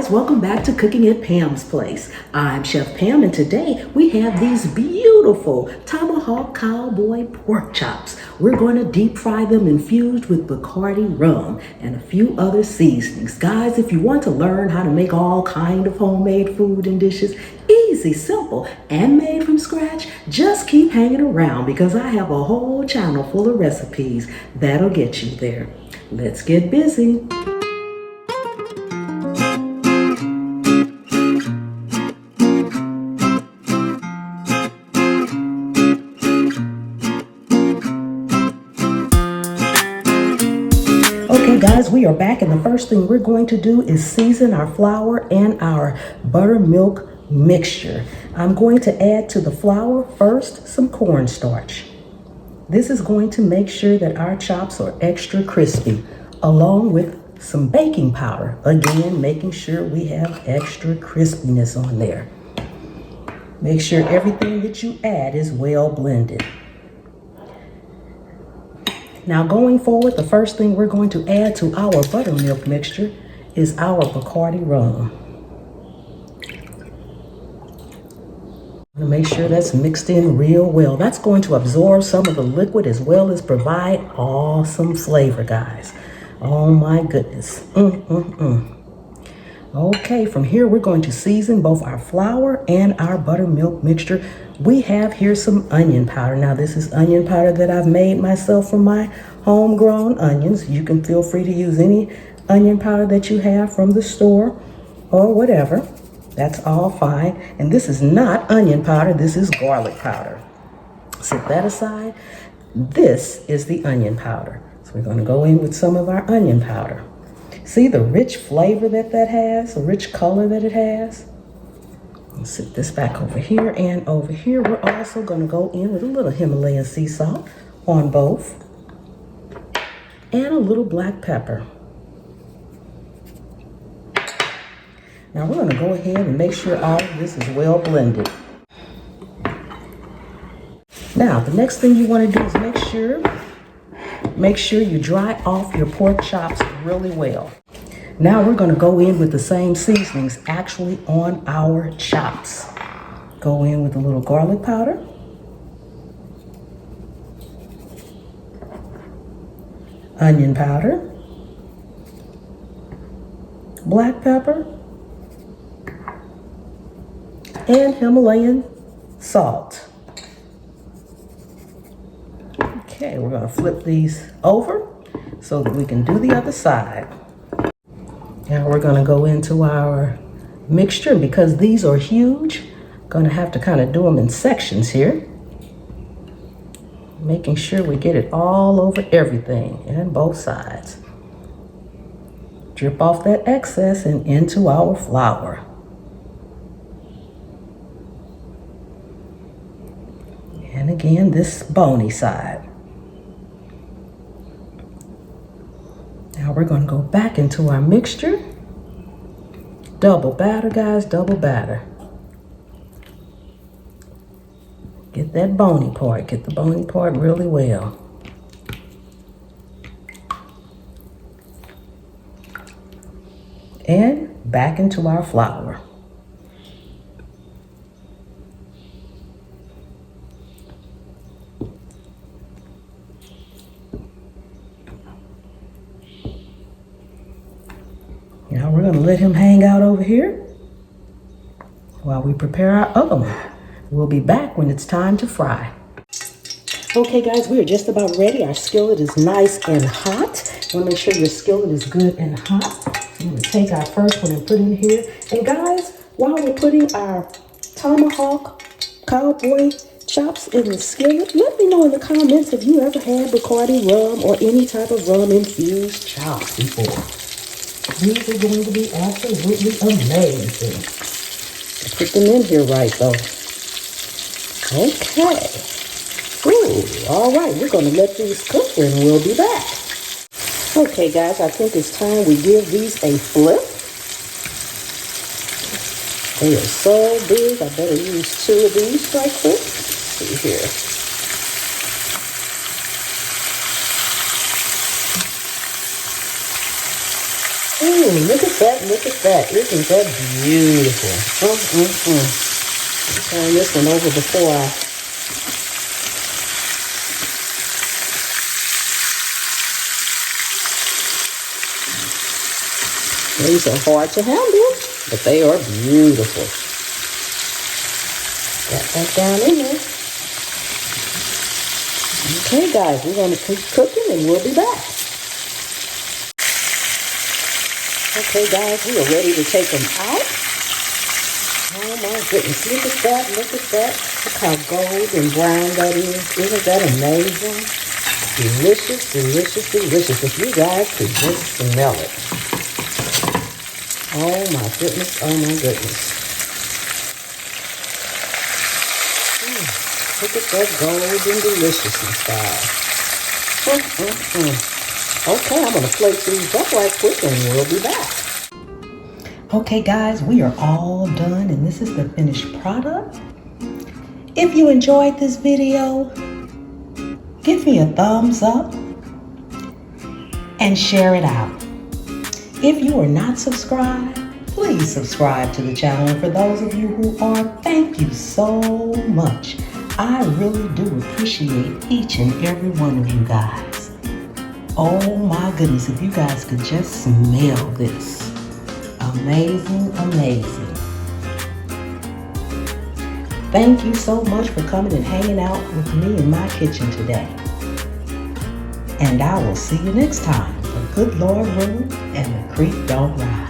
guys, welcome back to Cooking at Pam's Place. I'm Chef Pam, and today we have these beautiful Tomahawk Cowboy pork chops. We're going to deep fry them infused with Bacardi rum and a few other seasonings. Guys, if you want to learn how to make all kind of homemade food and dishes, easy, simple, and made from scratch, just keep hanging around because I have a whole channel full of recipes that'll get you there. Let's get busy. Okay guys, we are back, and the first thing we're going to do is season our flour and our buttermilk mixture. I'm going to add to the flour first some cornstarch. This is going to make sure that our chops are extra crispy, along with some baking powder. Again, making sure we have extra crispiness on there. Make sure everything that you add is well blended. Now going forward, the first thing we're going to add to our buttermilk mixture is our Bacardi rum. Make sure that's mixed in real well. That's going to absorb some of the liquid as well as provide awesome flavor, guys. Oh my goodness. Okay, from here we're going to season both our flour and our buttermilk mixture. We have here some onion powder. Now this is onion powder that I've made myself from my homegrown onions. You can feel free to use any onion powder that you have from the store or whatever. That's all fine. And this is not onion powder, this is garlic powder. Set that aside. This is the onion powder. So we're going to go in with some of our onion powder. See the rich flavor that has, the rich color that it has? Let's set this back over here, and over here we're also going to go in with a little Himalayan sea salt on both, and a little black pepper. Now we're going to go ahead and make sure all of this is well blended. Now the next thing you want to do is make sure you dry off your pork chops really well. Now we're going to go in with the same seasonings actually on our chops. Go in with a little garlic powder, onion powder, black pepper, and Himalayan salt. Okay, we're going to flip these over so that we can do the other side. Now we're going to go into our mixture, and because these are huge, I'm going to have to kind of do them in sections here, making sure we get it all over everything and both sides. Drip off that excess and into our flour. And again, this bony side. Now we're going to go back into our mixture. Double batter, guys, double batter. Get that bony part, get the bony part really well. And back into our flour. Now we're going to let him hang out over here while we prepare our other one. We'll be back when it's time to fry. Okay guys, we are just about ready. Our skillet is nice and hot. You want to make sure your skillet is good and hot. So I'm going to take our first one and put it in here. And guys, while we're putting our Tomahawk Cowboy chops in the skillet, let me know in the comments if you ever had Bacardi rum or any type of rum infused chops before. These are going to be absolutely amazing. Put them in here right though. Okay. Ooh, all right, we're going to let these cook and we'll be back. Okay guys, I think it's time we give these a flip. They are so big, I better use 2 of these right quick. Let's see here. Look at that, look at that. Isn't that beautiful? Turn this one over before I... These are hard to handle, but they are beautiful. Got that down in there. Okay, guys, we're going to keep cooking and we'll be back. Okay, guys, we are ready to take them out. Oh my goodness, look at that, look at that. Look how gold and brown that is. Isn't that amazing? Delicious, delicious, delicious. If you guys could just smell it. Oh my goodness, oh my goodness. Look at that golden deliciousness, guys. Okay, I'm going to plate these up right quick and we'll be back. Okay, guys, we are all done and this is the finished product. If you enjoyed this video, give me a thumbs up and share it out. If you are not subscribed, please subscribe to the channel. And for those of you who are, thank you so much. I really do appreciate each and every one of you guys. Oh my goodness, if you guys could just smell this. Amazing, amazing. Thank you so much for coming and hanging out with me in my kitchen today. And I will see you next time. The good Lord willing and the creek don't rise.